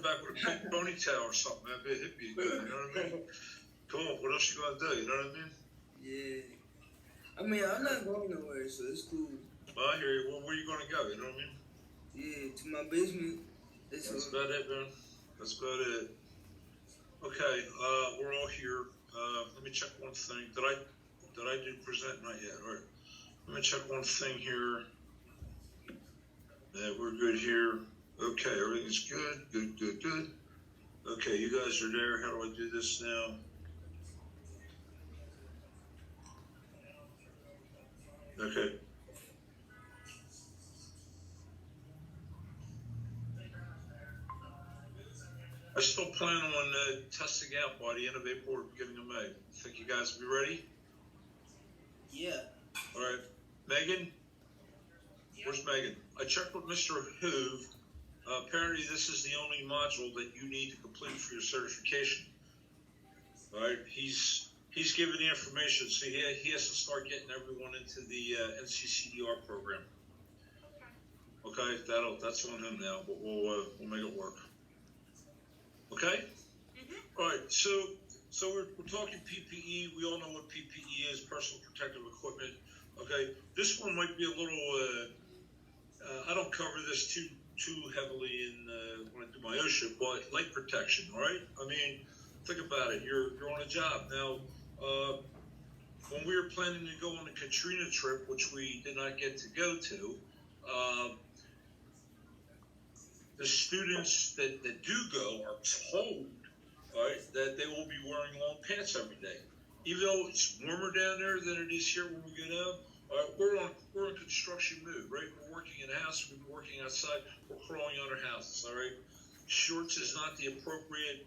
back with a big ponytail or something, man. It'd be good, you know what I mean? Come on, what else you gonna do, you know what I mean? Yeah. I mean, I'm not going nowhere, so it's cool. Well, I hear you. Well, where you gonna go, you know what I mean? Yeah, to my basement. That's about it, man. That's about it. Okay, we're all here. Let me check one thing. Did I do present? Not yet. All right. Let me check one thing here. We're good here. Okay, everything's good. Good. Okay, you guys are there. How do I do this now? Okay. I still plan on testing out by the end of April or beginning of May. Think you guys will be ready? Yeah. All right. Megan? Where's Megan? I checked with Mr. Hoove. Apparently, this is the only module that you need to complete for your certification. All right. He's given the information, so he has to start getting everyone into the NCCDR program. Okay, that's on him now, but we'll make it work. Okay. Mm-hmm. All right. So we're talking PPE. We all know what PPE is, personal protective equipment. Okay. This one might be a little. I don't cover this too heavily in when I do my OSHA, but light protection. All right. I mean, think about it. You're on a job now. When we were planning to go on the Katrina trip, which we did not get to go to, the students that do go are told, right, that they will be wearing long pants every day. Even though it's warmer down there than it is here when we get out, we're in construction mood, right? We're working in a house, we're working outside, we're crawling on our houses, all right? Shorts is not the appropriate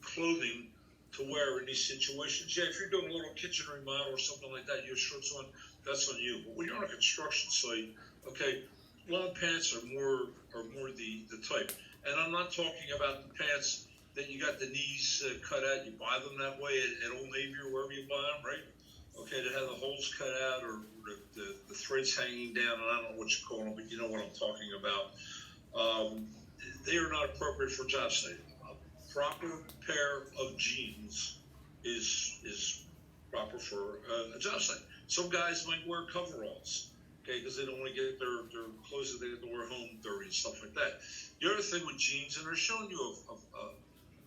clothing to wear in these situations. Yeah, if you're doing a little kitchen remodel or something like that, you have shorts on, that's on you. But when you're on a construction site, okay, long pants are more the type. And I'm not talking about the pants that you got the knees cut out. You buy them that way at Old Navy or wherever you buy them, right? Okay, that have the holes cut out or the threads hanging down, and I don't know what you call them, but you know what I'm talking about. They are not appropriate for job site. A proper pair of jeans is proper for a job site. Some guys might wear coveralls, okay, because they don't want to get their clothes that they have to wear home dirty and stuff like that. The other thing with jeans, and they're showing you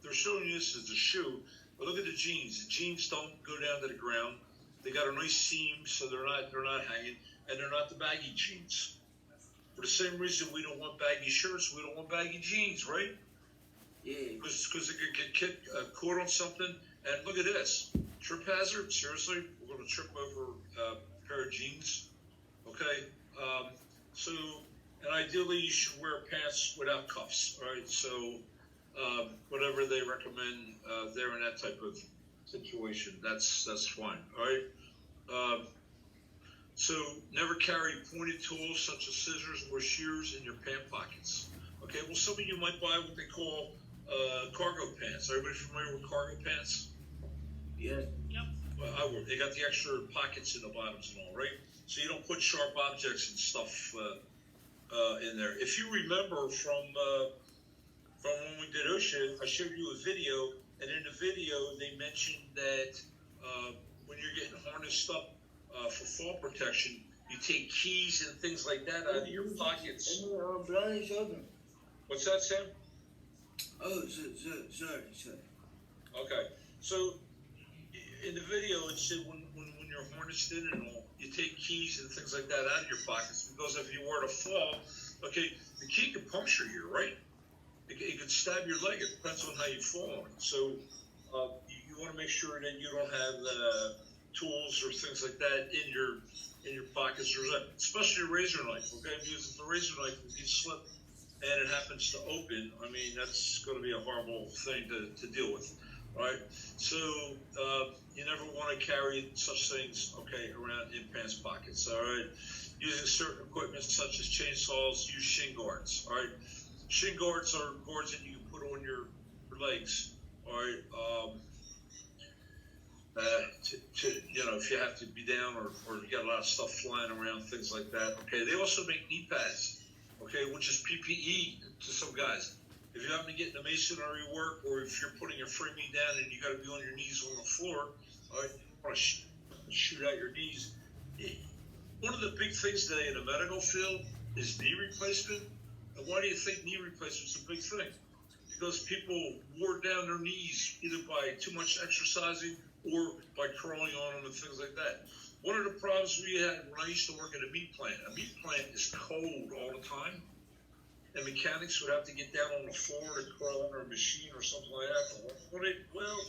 they're showing you this as a shoe, but look at the jeans. The jeans don't go down to the ground. They got a nice seam, so they're not hanging, and they're not the baggy jeans. For the same reason we don't want baggy shirts, we don't want baggy jeans, right? Yeah. Because it could get caught on something. And look at this. Trip hazard, seriously, we're going to trip over a pair of jeans. Okay? And ideally you should wear pants without cuffs, all right? So whatever they recommend there in that type of situation, that's fine, all right? So never carry pointed tools such as scissors or shears in your pant pockets. Okay, well, some of you might buy what they call cargo pants. Everybody familiar with cargo pants? Yeah. Yep. Well, I would. They got the extra pockets in the bottoms and all, right? So you don't put sharp objects and stuff in there. If you remember from when we did OSHA, I showed you a video, and in the video they mentioned that when you're getting harnessed up for fall protection, you take keys and things like that out of your pockets. What's that, Sam? Oh, sorry. Okay. So in the video, it said when you're harnessed in and all, you take keys and things like that out of your pockets because if you were to fall, okay, the key could puncture you, right? It could stab your leg. It depends on how you fall on it. So you want to make sure that you don't have tools or things like that in your pockets, or especially a razor knife. Okay, because if the razor knife, if you slip and it happens to open, I mean, that's going to be a horrible thing to deal with. All right, so you never want to carry such things, okay, around in pants pockets. All right, using certain equipment such as chainsaws, use shin guards. All right, shin guards are guards that you can put on your legs. All right, if you have to be down or you got a lot of stuff flying around, things like that. Okay, they also make knee pads. okay, which is PPE to some guys. If you happen to get into masonry work, or if you're putting a framing down and you got to be on your knees on the floor, all right, you want to shoot out your knees. One of the big things today in the medical field is knee replacement. And why do you think knee replacement is a big thing? Because people wore down their knees either by too much exercising or by crawling on them and things like that. One of the problems we had when I used to work at a meat plant is cold all the time. And mechanics would have to get down on the floor to crawl under a machine or something like that. Well,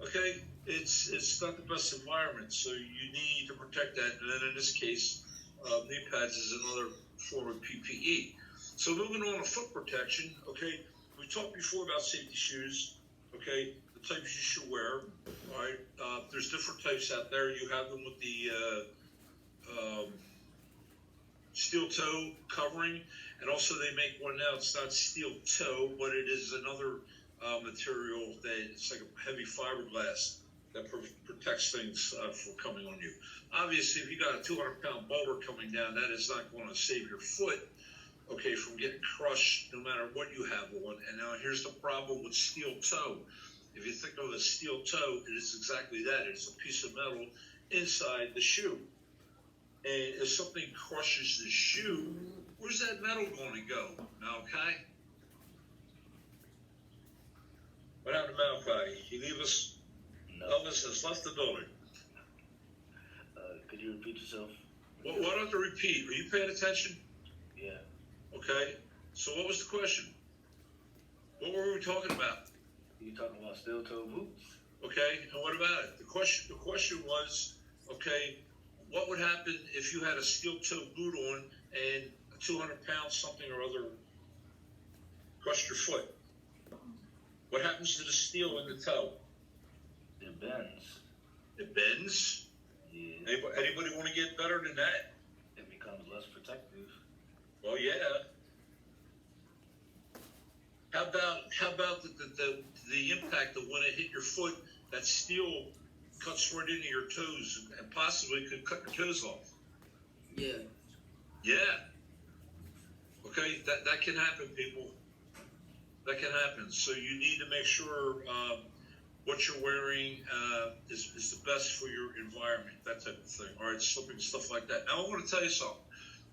okay, it's not the best environment, so you need to protect that. And then in this case, knee pads is another form of PPE. So moving on to foot protection, okay, we talked before about safety shoes, okay, the types you should wear, all right. There's different types out there. You have them with the steel toe covering, and also they make one now. It's not steel toe, but it is another material that it's like a heavy fiberglass that protects things from coming on you. Obviously, if you got a 200-pound boulder coming down, that is not going to save your foot, okay, from getting crushed no matter what you have on. And now here's the problem with steel toe. If you think of a steel toe, it is exactly that. It's a piece of metal inside the shoe. And if something crushes the shoe, where's that metal going to go, Malachi? What happened to Malachi? He leave us? No. Elvis has left the building. Could you repeat yourself? Well, why don't you repeat? Are you paying attention? Yeah. Okay. So what was the question? What were we talking about? You talking about steel toe boots? Okay. And what about it? The question was, okay, what would happen if you had a steel toe boot on and a 200-pound something or other crushed your foot? What happens to the steel in the toe? It bends. It bends? Yeah. Anybody want to get better than that? It becomes less protective. Well, yeah. How about the impact of when it hit your foot, that steel cuts right into your toes and possibly could cut your toes off? Yeah. Yeah. Okay, that can happen, people. That can happen. So you need to make sure what you're wearing is the best for your environment, that type of thing. All right, slipping, stuff like that. Now I want to tell you something.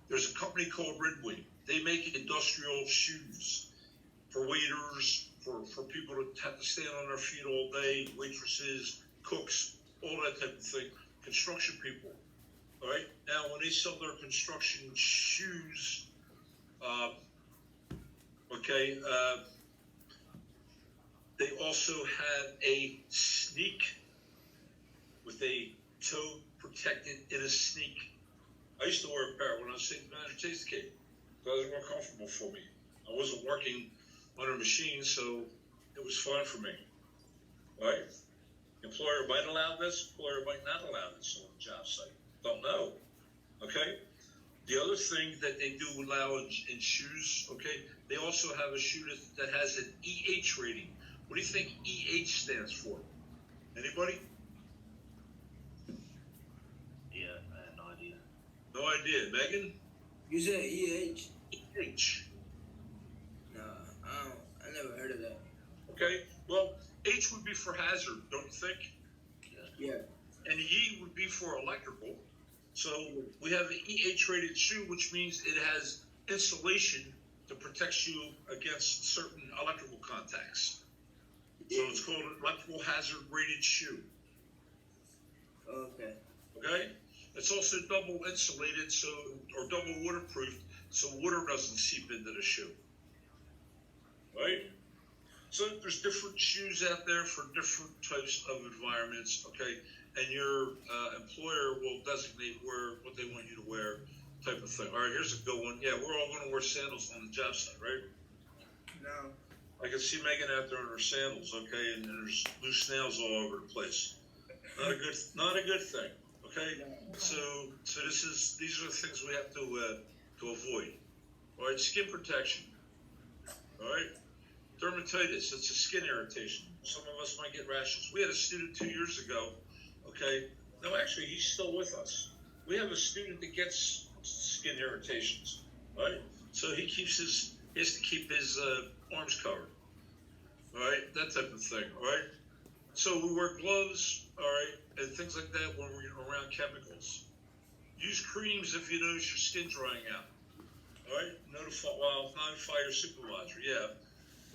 There's a company called Red Wing. They make industrial shoes for waiters, for people to have to stand on their feet all day, waitresses, cooks, all that type of thing, construction people. All right. Now, when they sell their construction shoes, they also have a sneak with a toe protected in a sneak. I used to wear a pair when I was safety manager Taste Cake. That was more comfortable for me. I wasn't working on a machine, so it was fine for me. Right? Employer might allow this, employer might not allow this on the job site. Don't know. Okay? The other thing that they do allow in shoes, okay, they also have a shoe that has an EH rating. What do you think EH stands for? Anybody? Yeah, I had no idea. No idea. Megan? You said EH? EH. No, I never heard of that. Okay, well, H would be for hazard, don't you think? Yeah. And the E would be for electrical. So we have an EH rated shoe, which means it has insulation to protect you against certain electrical contacts. So it's called an electrical hazard rated shoe. Okay. Okay? It's also double insulated, or double waterproofed, so water doesn't seep into the shoe. Right? So there's different shoes out there for different types of environments, okay? And your employer will designate what they want you to wear, type of thing. All right, here's a good one. Yeah, we're all going to wear sandals on the job site, right? No. I can see Megan out there in her sandals, okay, and there's loose nails all over the place. Not a good thing, okay? So these are the things we have to avoid. All right, skin protection. All right, dermatitis. It's a skin irritation. Some of us might get rashes. We had a student 2 years ago. Okay, no, actually, he's still with us. We have a student that gets skin irritations. Right? So he has to keep his arms covered. All right, that type of thing. All right. So we wear gloves, all right, and things like that when we're around chemicals. Use creams if you notice your skin drying out. All right, notify your supervisor. Yeah,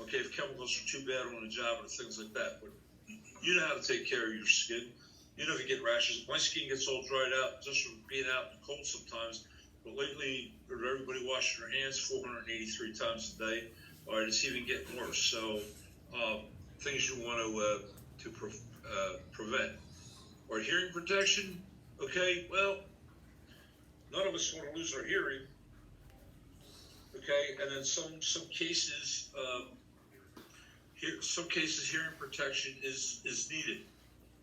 okay, if chemicals are too bad on the job or things like that, but you know how to take care of your skin. You know if you get rashes. My skin gets all dried out just from being out in the cold sometimes. But lately, everybody washing their hands 483 times a day. All right, it's even getting worse. So things you want to prevent. Or hearing protection. Okay, well, none of us want to lose our hearing. Okay, and then some cases, hearing protection is needed.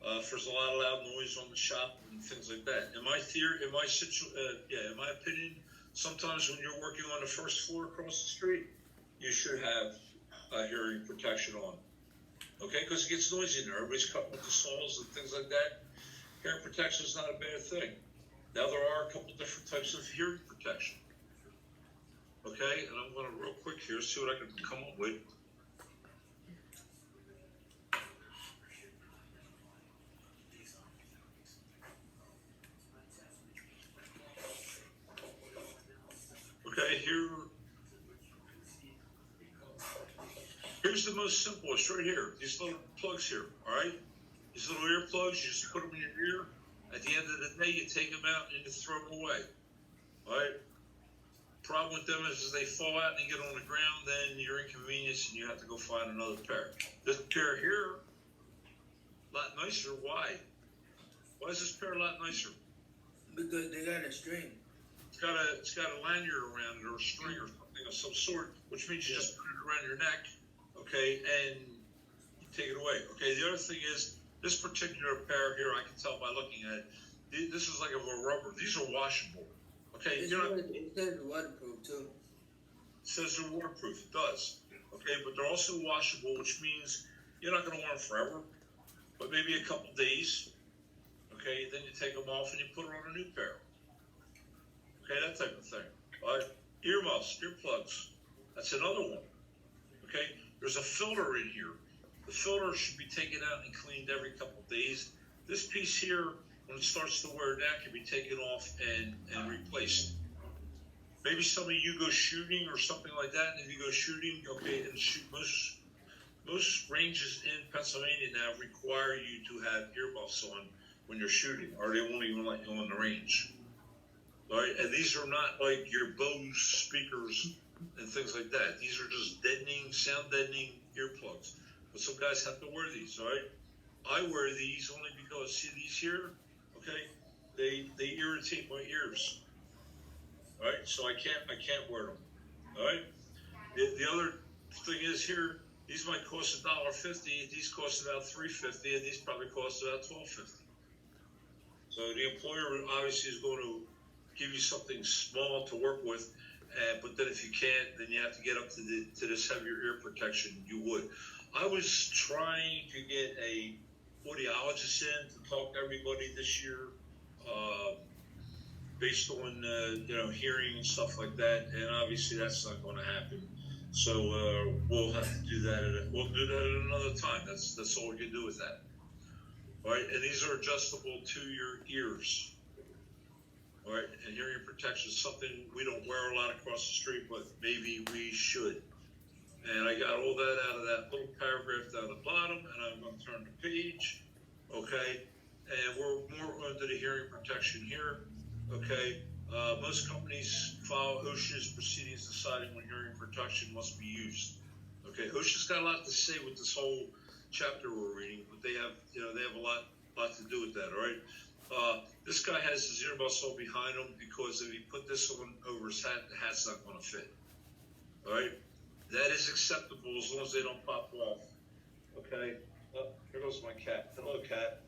If there's a lot of loud noise on the shop and things like that. In my opinion, sometimes when you're working on the first floor across the street, you should have hearing protection on. Okay, because it gets noisy in there. Everybody's cutting with the saws and things like that. Hearing protection is not a bad thing. Now there are a couple different types of hearing protection. Okay, and I'm going to real quick here see what I can come up with. Okay, here's the most simplest right here. These little plugs here, all right? These little ear plugs, you just put them in your ear. At the end of the day, you take them out and you throw them away, all right? Problem with them is they fall out and they get on the ground, then you're inconvenienced and you have to go find another pair. This pair here, a lot nicer. Why? Why is this pair a lot nicer? Because they got a string. It's got a lanyard around it or a string or something of some sort, which means you just put it around your neck, okay, and you take it away. Okay, the other thing is this particular pair here, I can tell by looking at it, this is like a rubber. These are washable. Okay, It says waterproof too. It says they're waterproof. It does. Okay, but they're also washable, which means you're not going to wear them forever, but maybe a couple days. Okay, then you take them off and you put on a new pair. Okay, that type of thing. All right, earmuffs, earplugs. That's another one. Okay, there's a filter in here. The filter should be taken out and cleaned every couple days. This piece here, when it starts to wear down, can be taken off and replaced. Maybe some of you go shooting or something like that, and if you go shooting, okay, and shoot, most ranges in Pennsylvania now require you to have earmuffs on when you're shooting, or they won't even let you on the range. All right, and these are not like your Bose speakers and things like that. These are just sound deadening earplugs. But some guys have to wear these, all right? I wear these only because, see these here? Okay, they irritate my ears. All right, so I can't wear them. All right. The other thing is here, these might cost $1.50. These cost about $3.50, and these probably cost about $12.50. So the employer obviously is going to give you something small to work with, but then if you can't, then you have to get up to this heavier ear protection. You would. I was trying to get a audiologist in to talk to everybody this year, based on hearing and stuff like that, and obviously that's not going to happen. So we'll have to do that. We'll do that at another time. That's all we can do with that. All right, and these are adjustable to your ears. All right, and hearing protection is something we don't wear a lot across the street, but maybe we should. And I got all that out of that little paragraph down the bottom, and I'm going to turn the page. Okay, and we're more onto the hearing protection here. Okay, most companies follow OSHA's proceedings deciding when hearing protection must be used. Okay, OSHA's got a lot to say with this whole chapter we're reading, but they have a lot to do with that. All right. This guy has his earmuffs all behind him because if he put this one over his hat, the hat's not going to fit. All right? That is acceptable as long as they don't pop off. Okay? Oh, here goes my cat. Hello, cat.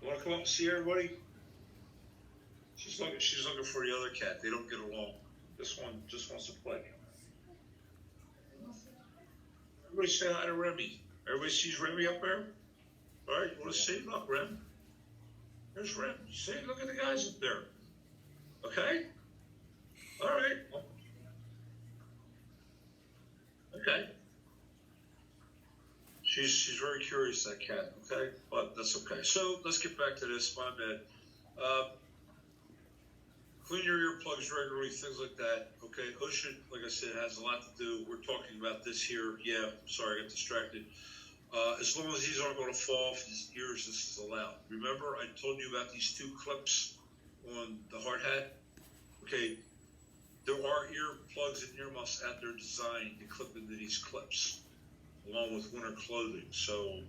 You want to come up and see everybody? She's looking for the other cat. They don't get along. This one just wants to play. Everybody say hi to Remy. Everybody sees Remy up there? All right, you want to say look, Rem? There's Rem. See, look at the guys up there. Okay? All right. very curious, that cat, okay? But that's okay. So let's get back to this, my bad. Clean your earplugs regularly, things like that, okay? OSHA, like I said, has a lot to do. We're talking about this here. Yeah, sorry, I got distracted. As long as these aren't going to fall off his ears, this is allowed. Remember, I told you about these 2 clips on the hard hat? Okay, there are earplugs and earmuffs out there designed to clip into these clips, along with winter clothing. So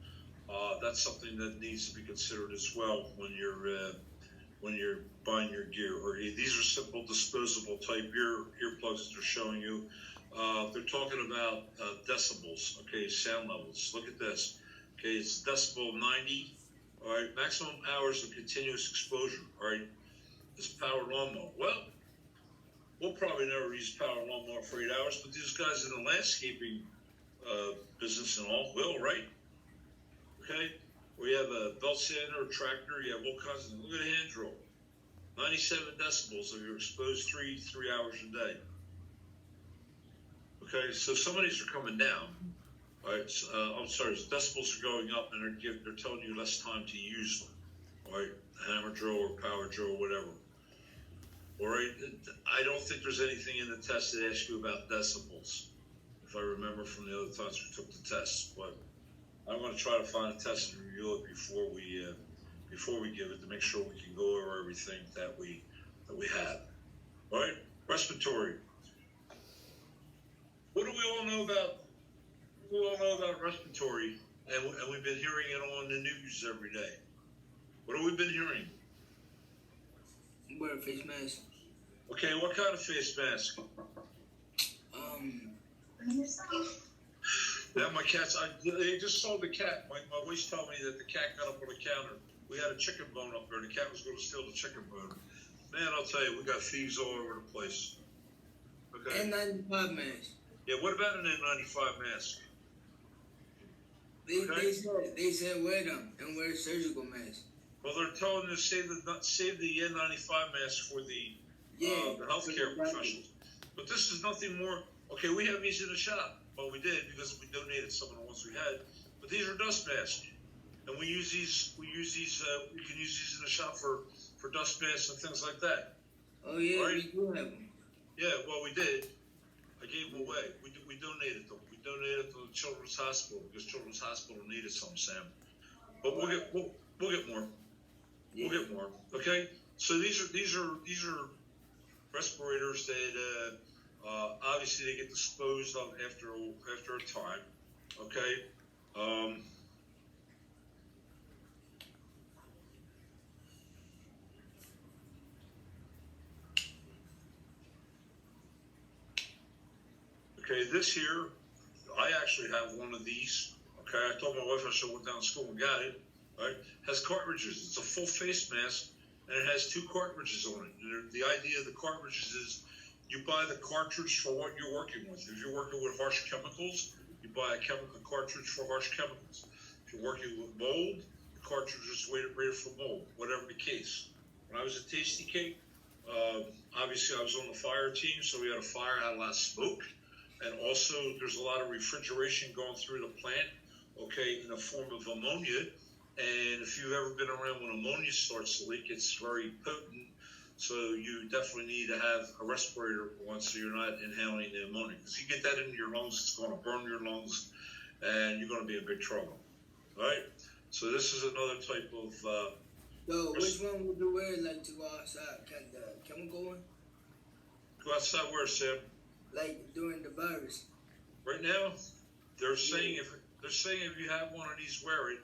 that's something that needs to be considered as well when you're buying your gear. Or these are simple disposable type earplugs that they're showing you. They're talking about decibels, okay, sound levels. Look at this. Okay, it's decibel 90. All right, maximum hours of continuous exposure. All right, it's power lawnmower. Well, we'll probably never use power lawnmower for 8 hours, but these guys in the landscaping business and all will, right? Okay, we have a belt sander, a tractor, you have all kinds of, look at a hand drill. 97 decibels if you're exposed three hours a day. Okay, so some of these are coming down. All right, I'm sorry, decibels are going up, and they're telling you less time to use them. All right, hammer drill or power drill or whatever. All right, I don't think there's anything in the test that asks you about decibels, if I remember from the other times we took the test. But I'm going to try to find a test and review it before we give it, to make sure we can go over everything that we have. All right, respiratory. What do we all know about? We all know about respiratory, and we've been hearing it on the news every day. What have we been hearing? Wear a face mask. Okay, what kind of face mask? Now my cat's. They just saw the cat. My wife told me that the cat got up on the counter. We had a chicken bone up there. The cat was going to steal the chicken bone. Man, I'll tell you, we got thieves all over the place. Okay. N95 mask. Yeah, what about an N95 mask? They said wear them and wear a surgical mask. Well, they're telling us save the N95 mask for the healthcare professionals. But this is nothing more. Okay, we have these in the shop. Well, we did because we donated some of the ones we had. But these are dust masks, and we use these. We can use these in the shop for dust masks and things like that. Oh yeah, right? we do have them. Yeah, well, we did. I gave them away. We donated them. We donated to the Children's Hospital because Children's Hospital needed some, Sam. But we'll get more. Yeah. We'll get more. Okay. So these are respirators that obviously they get disposed of after a time. Okay. Okay, this here, I actually have one of these. Okay, I told my wife I should went down to school and got it. Right, has cartridges. It's a full face mask, and it has 2 cartridges on it. And the idea of the cartridges is you buy the cartridge for what you're working with. If you're working with harsh chemicals, you buy a cartridge for harsh chemicals. If you're working with mold, the cartridge is rated for mold, whatever the case. When I was at Tasty Cake, obviously I was on the fire team, so we had a fire, had a lot of smoke. And also there's a lot of refrigeration going through the plant, okay, in the form of ammonia. And if you've ever been around when ammonia starts to leak, it's very potent. So you definitely need to have a respirator on so you're not inhaling the ammonia. Because you get that into your lungs, it's going to burn your lungs, and you're going to be in big trouble. All right? So this is another type of... So which one would you wear, like, to go outside? Can the chemical one? Go outside where, Sam? Like, during the virus. Right now, they're saying if you have one of these, wear it.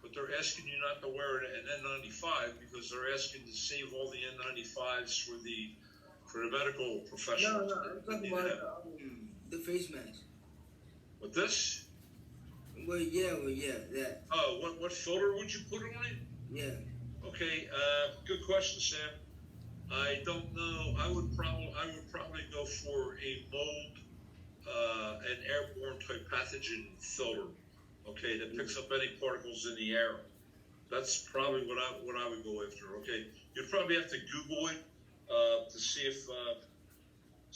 But they're asking you not to wear an N95 because they're asking to save all the N95s for the medical professionals. No, I'm talking about the face mask. With this? Well, yeah, that. Oh, what filter would you put on it? Yeah. Okay, good question, Sam. I don't know. I would probably go for a mold, an airborne type pathogen filter. Okay, that picks up any particles in the air. That's probably what I would go after. Okay, you'd probably have to Google it to see if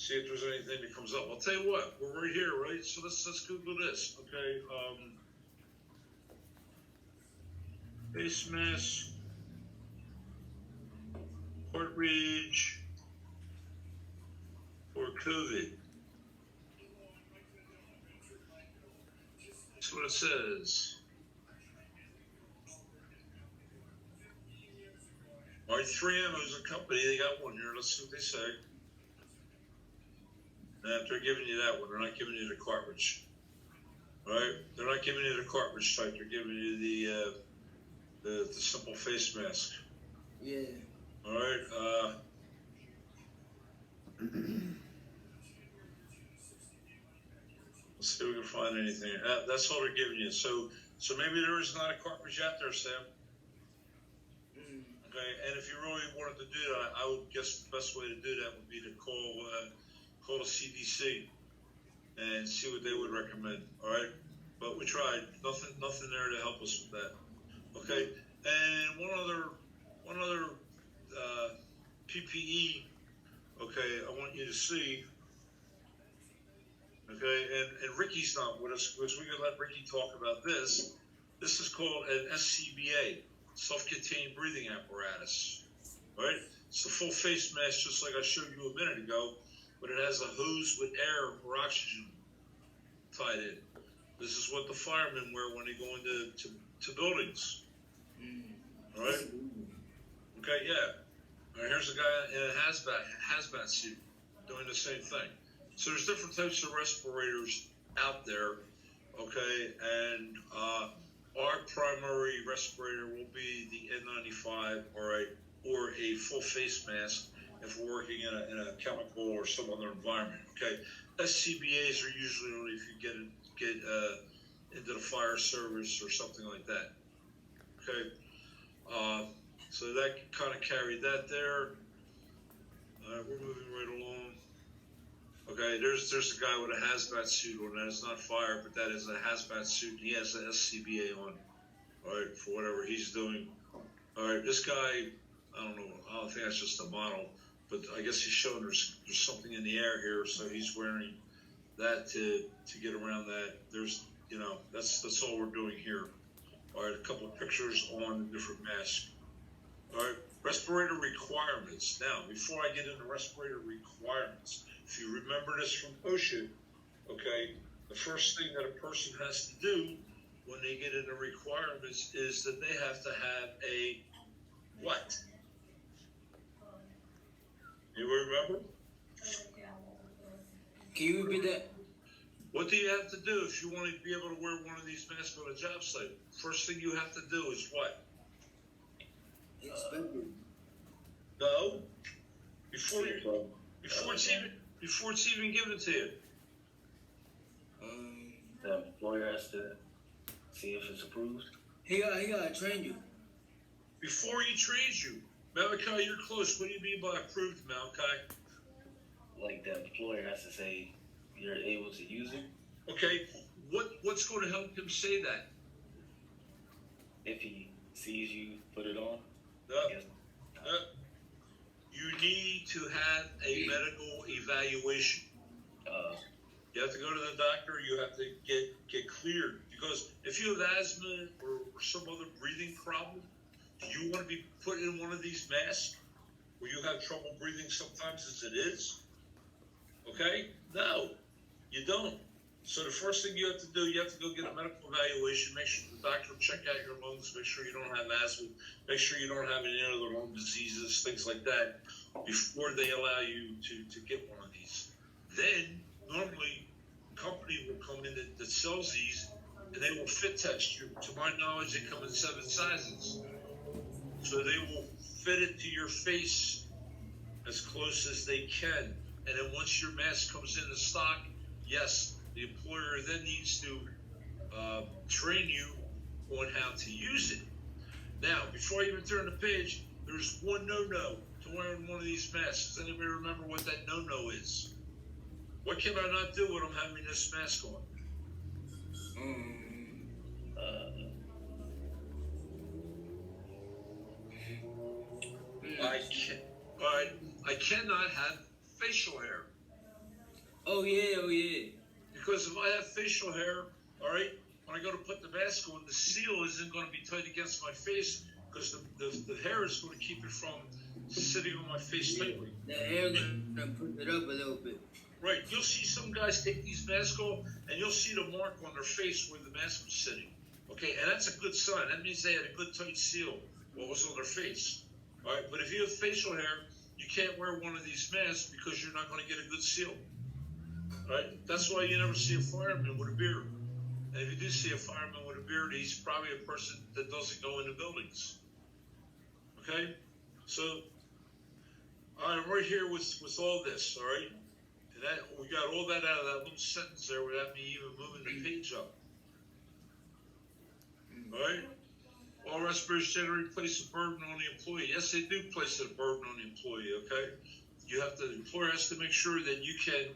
there's anything that comes up. I'll tell you what, we're right here, right? So let's Google this. Okay, face mask, cartridge for COVID. That's what it says. All right, 3M is a company. They got one here. Let's see what they say. They're giving you that one. They're not giving you the cartridge. All right, they're not giving you the cartridge type. They're giving you the simple face mask. Yeah. All right. Let's see if we can find anything. That's all they're giving you. So maybe there is not a cartridge out there, Sam. Okay, and if you really wanted to do that, I would guess the best way to do that would be to call the CDC and see what they would recommend. All right, but we tried. Nothing there to help us with that. Okay, and one other PPE. Okay, I want you to see. Okay, and Ricky's not with us because we can let Ricky talk about this. This is called an SCBA, self-contained breathing apparatus. Right? It's the full face mask, just like I showed you a minute ago, but it has a hose with air or oxygen tied in. This is what the firemen wear when they go into buildings. All right? Okay, yeah. All right, here's a guy in a hazmat suit doing the same thing. So there's different types of respirators out there, okay, and our primary respirator will be the N95 or a full face mask if we're working in a chemical or some other environment, okay. SCBAs are usually only if you get into the fire service or something like that, okay. So that kind of carried that there. All right, we're moving right along. Okay, there's a guy with a hazmat suit on. That is not fire, but that is a hazmat suit. He has an SCBA on, all right, for whatever he's doing. All right, this guy, I don't know. I don't think that's just a model, but I guess he's showing there's something in the air here, so he's wearing that to get around that. There's, that's all we're doing here. All right, a couple of pictures on different masks. All right, respirator requirements. Now, before I get into respirator requirements, if you remember this from OSHA, okay, the first thing that a person has to do when they get into requirements is that they have to have a what? You remember? Can you repeat that? What do you have to do if you want to be able to wear one of these masks on a job site? First thing you have to do is what? Expected. No. Before it's even given to you. The employer has to see if it's approved. He gotta train you. Before he trains you. Malachi, you're close. What do you mean by approved, Malachi? Like the employer has to say you're able to use it. Okay, what's going to help him say that? If he sees you put it on. You need to have a medical evaluation. You have to go to the doctor. You have to get cleared, because if you have asthma or some other breathing problem, do you want to be put in one of these masks where you have trouble breathing sometimes as it is? Okay? No, you don't. So the first thing you have to do, you have to go get a medical evaluation, make sure the doctor will check out your lungs, make sure you don't have asthma, make sure you don't have any other lung diseases, things like that, before they allow you to get one of these. Then, normally, a company will come in that sells these, and they will fit test you. To my knowledge, they come in 7 sizes. So they will fit it to your face as close as they can. And then once your mask comes into stock, yes, the employer then needs to train you on how to use it. Now, before I even turn the page, there's one no-no to wearing one of these masks. Does anybody remember what that no-no is? What can I not do when I'm having this mask on? I cannot have facial hair. Oh yeah. Because if I have facial hair, all right, when I go to put the mask on, the seal isn't going to be tight against my face because the hair is going to keep it from sitting on my face tightly. The hair gonna put it up a little bit. Right. You'll see some guys take these masks off, and you'll see the mark on their face where the mask was sitting. Okay, and that's a good sign. That means they had a good tight seal what was on their face. All right, but if you have facial hair, you can't wear one of these masks because you're not going to get a good seal. All right, that's why you never see a fireman with a beard. And if you do see a fireman with a beard, he's probably a person that doesn't go into buildings. Okay, so I'm right here with all this. All right. And that, we got all that out of that little sentence there without me even moving the page up. All right? All respirators generally place a burden on the employee. Yes, they do place a burden on the employee, okay? The employer has to make sure that you can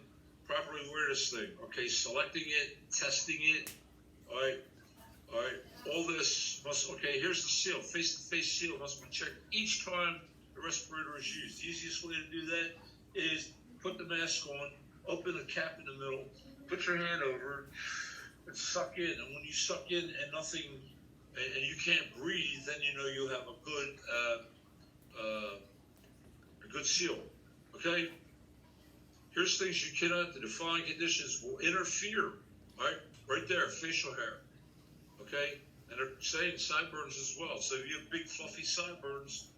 properly wear this thing, okay? Selecting it, testing it, all right? All right? All this must, okay, here's the seal. Face-to-face seal must be checked each time the respirator is used. The easiest way to do that is put the mask on, open the cap in the middle, put your hand over it, and suck in. And when you suck in and nothing, and you can't breathe, then you know you have a good seal. Okay? Here's things you cannot, the defined conditions will interfere. Right? Right there, facial hair. Okay? And they're saying sideburns as well. So if you have big fluffy sideburns,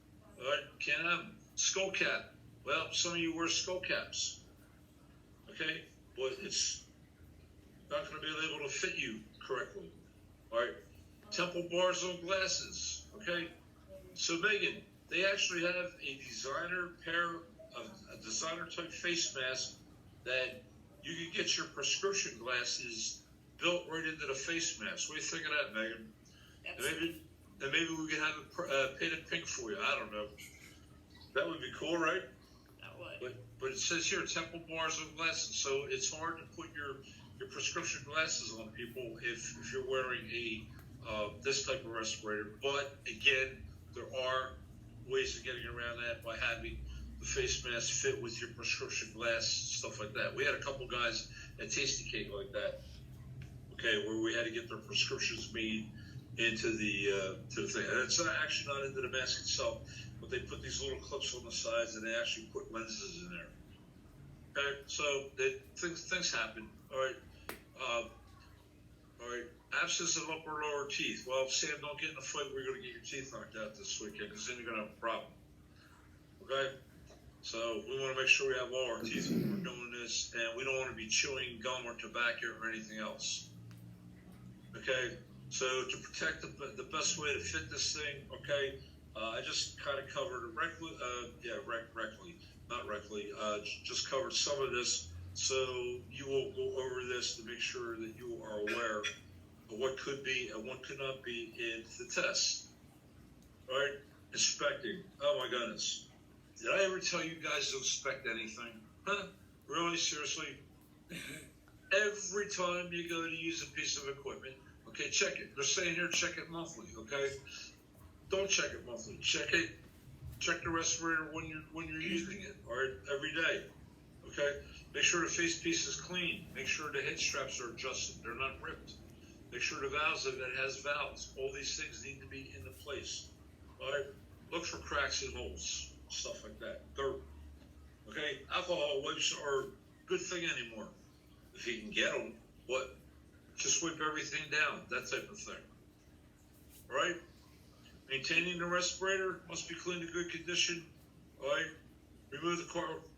all right, can't have them. Skull cap. Well, some of you wear skull caps, okay? But it's not going to be able to fit you correctly, all right? Temple bars on glasses, okay? So, Megan, they actually have a designer type face mask that you can get your prescription glasses built right into the face mask. What do you think of that, Megan? And maybe we can have it painted pink for you. I don't know. That would be cool, right? But it says here temple bars on glasses, so it's hard to put your prescription glasses on people if you're wearing this type of respirator. But again, there are ways of getting around that by having the face mask fit with your prescription glass, stuff like that. We had a couple guys at Tasty Cake like that, okay, where we had to get their prescriptions made into the to the thing. And it's actually not into the mask itself, but they put these little clips on the sides and they actually put lenses in there. Okay, so things happen. All right. All right. Absence of upper lower teeth. Well, Sam, don't get in a fight where you're going to get your teeth knocked out this weekend, because then you're going to have a problem. Okay? So we want to make sure we have all our teeth when we're doing this, and we don't want to be chewing gum or tobacco or anything else. Okay? So to protect the best way to fit this thing, okay, I just kind of covered it just covered some of this, so you will go over this to make sure that you are aware of what could be and what could not be in the test. All right? Inspecting. Oh my goodness. Did I ever tell you guys to inspect anything? Huh? Really? Seriously? Every time you go to use a piece of equipment, okay, check it. They're saying here, check it monthly, okay? Don't check it monthly. Check the respirator when you're using it, all right, every day, okay? Make sure the face piece is clean. Make sure the head straps are adjusted. They're not ripped. Make sure the valves, if it has valves, all these things need to be in the place, all right? Look for cracks and holes, stuff like that. Dirt, okay? Alcohol wipes are a good thing anymore. If you can get them, what? Just wipe everything down, that type of thing, all right? Maintaining the respirator must be cleaned in good condition. All right. Remove the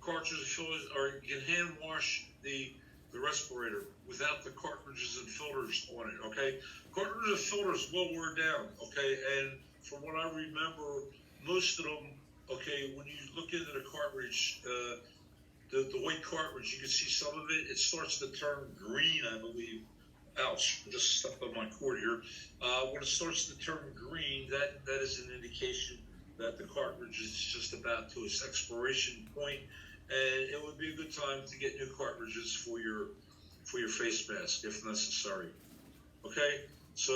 cartridges and filters, or you can hand wash the respirator without the cartridges and filters on it. Okay. Cartridges and filters will wear down. Okay. And from what I remember, most of them. Okay. When you look into the cartridge, the white cartridge, you can see some of it. It starts to turn green, I believe. Ouch, just stepped on my cord here. When it starts to turn green, that is an indication that the cartridge is just about to its expiration point, and it would be a good time to get new cartridges for your face mask if necessary. Okay, so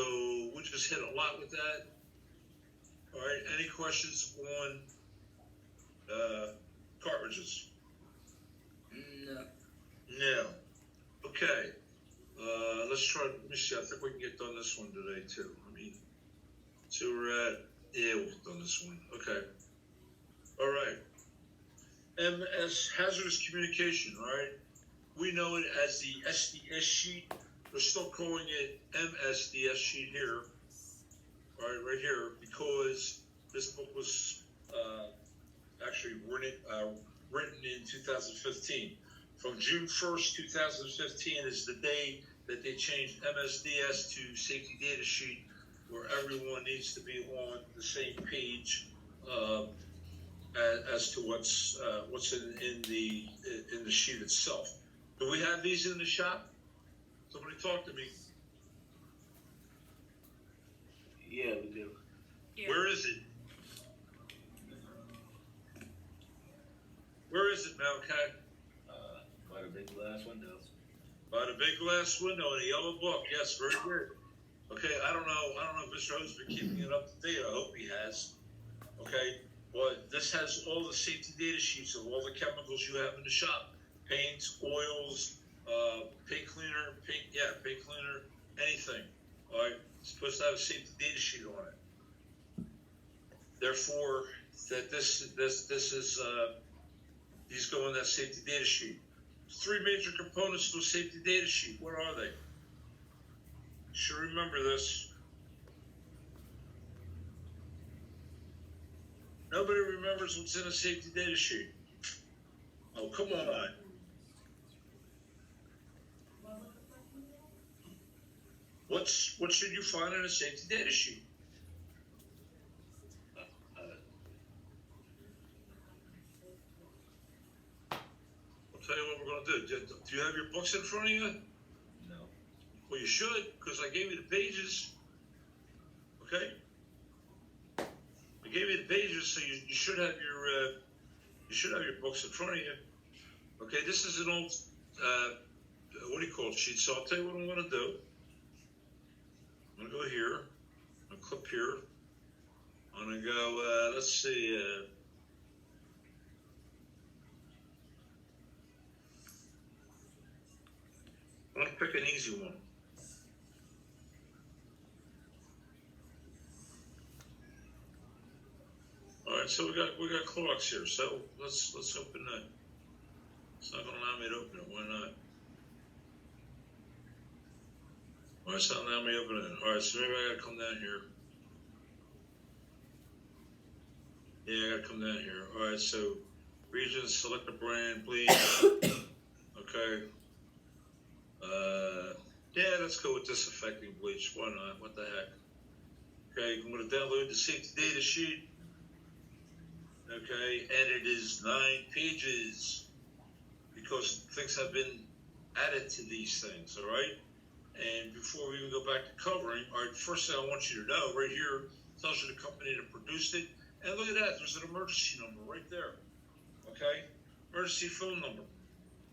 we just hit a lot with that. All right, any questions on cartridges? No. No. Okay. Let's try me see, I think we can get done this one today too. I mean, see where we're at. Yeah, we'll get done this one. Okay. All right. MS, hazardous communication, all right? We know it as the SDS sheet. They're still calling it MSDS sheet here, all right, right here, because this book was actually written in 2015. From June 1st, 2015 is the day that they changed MSDS to safety data sheet, where everyone needs to be on the same page as to what's in the sheet itself. Do we have these in the shop? Somebody talk to me. Yeah, we do. Yeah. Where is it? Where is it, Malachi? By the big glass window. By the big glass window in a yellow book. Yes, very good. Okay, I don't know if Mr. Ho's been keeping it up to date. I hope he has. Okay, but this has all the safety data sheets of all the chemicals you have in the shop: paints, oils, paint cleaner, anything. All right, it's supposed to have a safety data sheet on it. Therefore, that this is these go in that safety data sheet. Three major components to a safety data sheet. What are they? You should remember this. Nobody remembers what's in a safety data sheet. Oh, come on. What should you find in a safety data sheet? I'll tell you what we're going to do. Do you have your books in front of you? No. Well, you should, because I gave you the pages. Okay? I gave you the pages, so you should have your books in front of you. Okay, this is an old what do you call it, sheet? So I'll tell you what I'm going to do. I'm going to go here. I'm going to clip here. I'm going to go. Let's see. I'm going to pick an easy one. All right, so we got Clorox here. So let's open that. It's not going to allow me to open it. Why not? All right, it's not allowing me to open it. All right, so maybe I got to come down here. Yeah, I got to come down here. All right, so region, select a brand, please. Okay. Yeah, let's go with disinfecting bleach. Why not? What the heck? Okay, I'm going to download the safety data sheet. Okay, and it is 9 pages because things have been added to these things, all right? And before we even go back to covering, all right, first thing I want you to know, right here, tells you the company that produced it. And look at that, there's an emergency number right there, okay? Emergency phone number,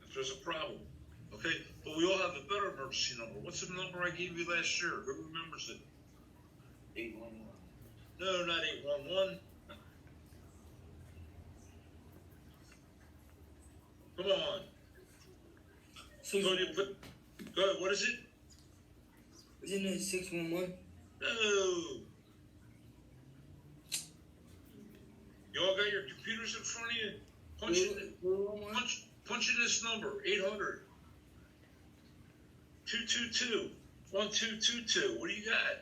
if there's a problem, okay? But we all have a better emergency number. What's the number I gave you last year? Who remembers it? 811. No, not 811. Come on. Go ahead, what is it? Isn't it 611? No. You all got your computers in front of you? Punch in this number, 800 222 1222. What do you got?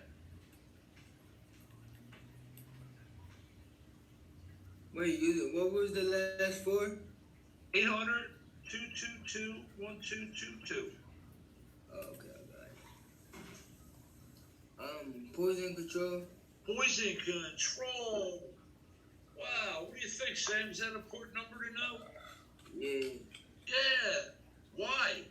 Wait, what was the last four? 800 222 1222. Oh, okay, I got it. Poison control. Poison control. Wow, what do you think, Sam? Is that an important number to know? Yeah. Yeah. Why?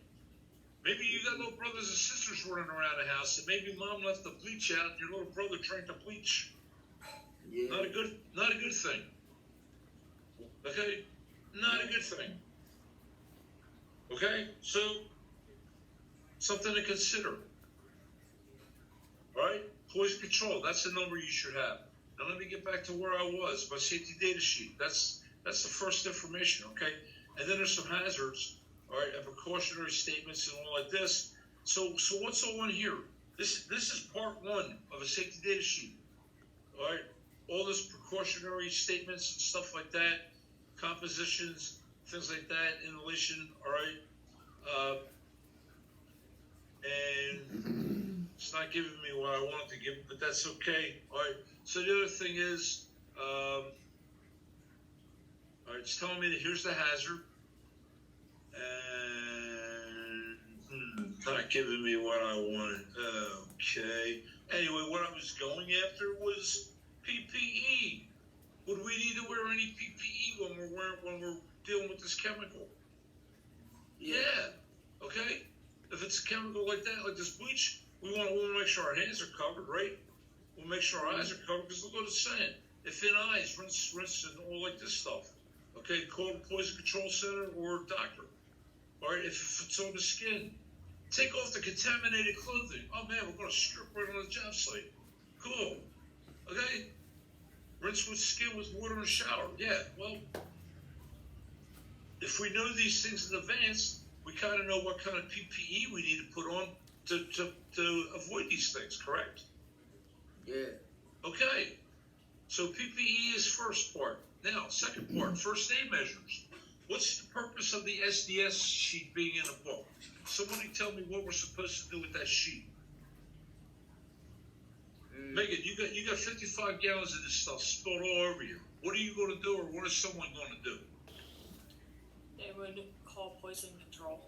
Maybe you got little brothers and sisters running around the house, and maybe mom left the bleach out, and your little brother drank the bleach. Yeah. Not a good thing. Okay? Not a good thing. Okay? So, something to consider. All right? Poison control, that's the number you should have. Now let me get back to where I was, my safety data sheet. That's the first information, okay? And then there's some hazards, all right, and precautionary statements and all like this. So what's all in here? This is part one of a safety data sheet. All right, all this precautionary statements and stuff like that, compositions, things like that, inhalation. All right, and it's not giving me what I wanted to give, but that's okay. All right. So the other thing is, all right, it's telling me that here's the hazard, and not giving me what I wanted. Okay. Anyway, what I was going after was PPE. Would we need to wear any PPE when we're dealing with this chemical? Yeah. Okay. If it's a chemical like that, like this bleach, we want to make sure our hands are covered, right? We'll make sure our eyes are covered because look what it's saying. If in eyes, rinse, and all like this stuff. Okay, call the poison control center or doctor. All right, if it's on the skin, take off the contaminated clothing. Oh man, we're going to strip right on the job site. Cool. Okay, rinse with skin with water in the shower. Yeah, well, if we know these things in advance, we kind of know what kind of PPE we need to put on to avoid these things, correct? Yeah. Okay. So PPE is first part. Now, second part, first aid measures. What's the purpose of the SDS sheet being in a book? Somebody tell me what we're supposed to do with that sheet. Megan, you got 55 gallons of this stuff spilled all over you. What are you going to do, or what is someone going to do? They would call poison control.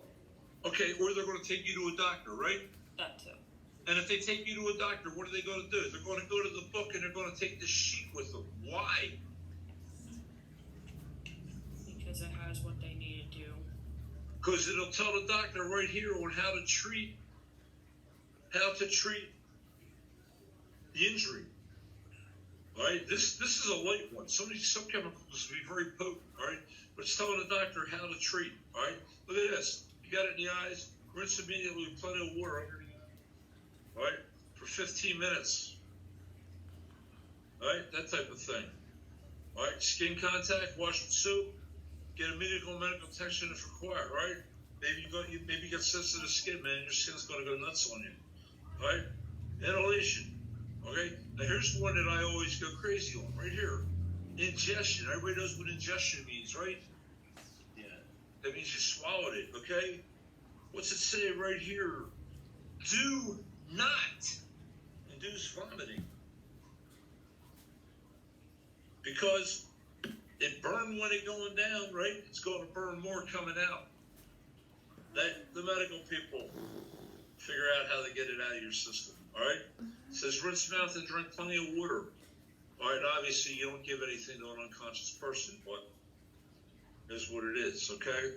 Okay, or they're going to take you to a doctor, right? That too. And if they take you to a doctor, what are they going to do? They're going to go to the book and they're going to take the sheet with them. Why? Because it has what they need to do. Because it'll tell the doctor right here on how to treat the injury. All right, this is a light one. Some chemicals will be very potent. All right, but it's telling the doctor how to treat. All right, look at this. You got it in the eyes. Rinse immediately with plenty of water under the eye. All right, for 15 minutes. All right, that type of thing. All right, skin contact, wash with soap. Get immediate medical attention if required. All right, maybe you got sensitive skin, man. Your skin's going to go nuts on you. All right, inhalation. Okay, now here's the one that I always go crazy on, right here. Ingestion. Everybody knows what ingestion means, right? Yeah. That means you swallowed it, okay? What's it say right here? Do not induce vomiting. Because it burned when it going down, right? It's going to burn more coming out. That the medical people figure out how to get it out of your system, all right? It says rinse mouth and drink plenty of water. All right, obviously you don't give anything to an unconscious person, but that's what it is, okay?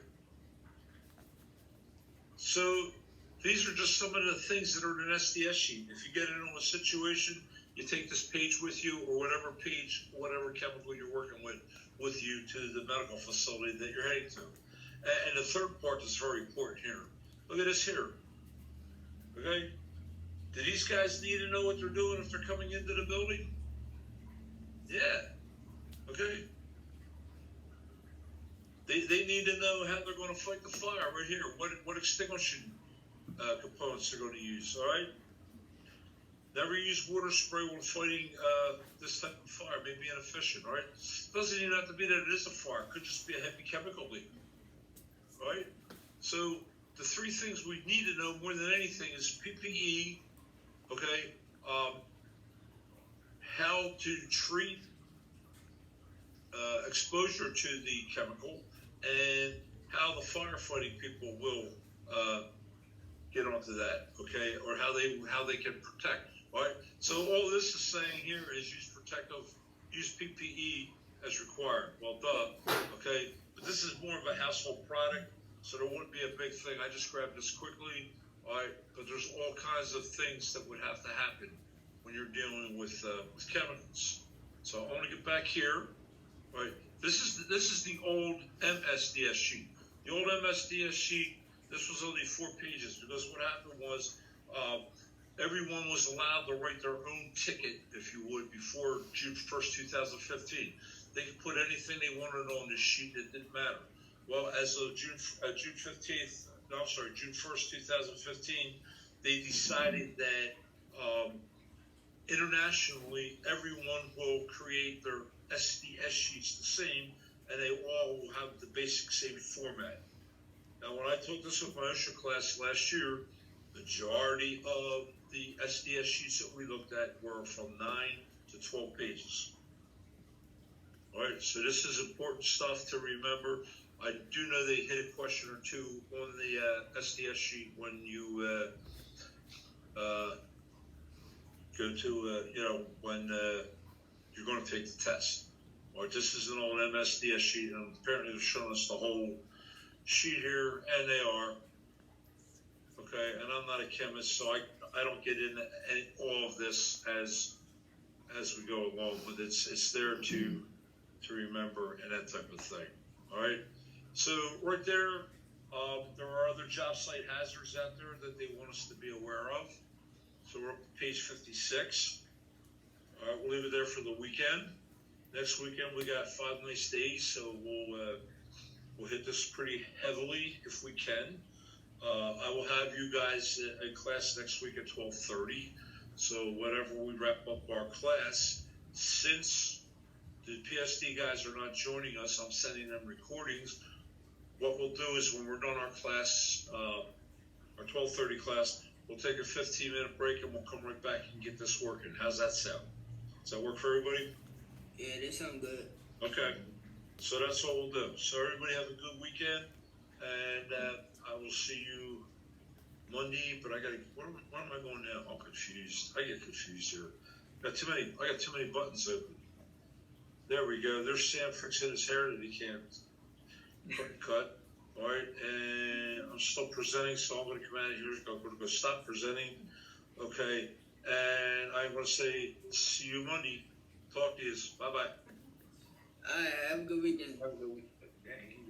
So these are just some of the things that are in an SDS sheet. If you get it on a situation, you take this page with you, or whatever chemical you're working with you to the medical facility that you're heading to. And the third part is very important here. Look at this here, okay? Do these guys need to know what they're doing if they're coming into the building? Yeah. Okay. They need to know how they're going to fight the fire right here. What extinguishing components they're going to use. All right. Never use water spray when fighting this type of fire. May be inefficient. All right. Doesn't even have to be that it is a fire. It could just be a heavy chemical leak. All right. So the three things we need to know more than anything is PPE. Okay. How to treat exposure to the chemical, and how the firefighting people will get onto that, okay, or how they can protect. All right. So all this is saying here is use PPE as required. Well, duh. Okay. But this is more of a household product, so there wouldn't be a big thing. I just grabbed this quickly. All right. But there's all kinds of things that would have to happen when you're dealing with chemicals. So I want to get back here. Right. This is the old MSDS sheet. The old MSDS sheet. This was only 4 pages because what happened was everyone was allowed to write their own ticket, if you would, before June 1st, 2015. They could put anything they wanted on this sheet. It didn't matter. Well, as of June 1st, 2015, they decided that internationally, everyone will create their SDS sheets the same, and they all will have the basic same format. Now, when I took this with my OSHA class last year, majority of the SDS sheets that we looked at were from 9 to 12 pages. All right, so this is important stuff to remember. I do know they hit a question or two on the SDS sheet when you go to, when you're going to take the test. All right, this is an old MSDS sheet, and apparently they're showing us the whole sheet here, and they are. Okay, and I'm not a chemist, so I don't get into all of this as we go along, but it's there to remember and that type of thing. All right, so right there, there are other job site hazards out there that they want us to be aware of. So we're up to page 56. All right, we'll leave it there for the weekend. Next weekend we got 5 nice days, so we'll hit this pretty heavily if we can. I will have you guys in class next week at 12:30. So whenever we wrap up our class, since the PSD guys are not joining us, I'm sending them recordings. What we'll do is when we're done our class, our 12:30 class, we'll take a 15-minute break and we'll come right back and get this working. How's that sound? Does that work for everybody? Yeah, they sound good. Okay. So that's what we'll do. So everybody have a good weekend, and I will see you Monday. But I gotta. Where am I going now? I'm confused. I get confused here. I got too many buttons open. There we go. There's Sam fixing his hair that he can't cut. All right, and I'm still presenting, so I'm going to come out of here. I'm going to go stop presenting. Okay, and I'm going to say see you Monday. Talk to you. Bye bye. Alright, have a good weekend. Have a good week. Dang,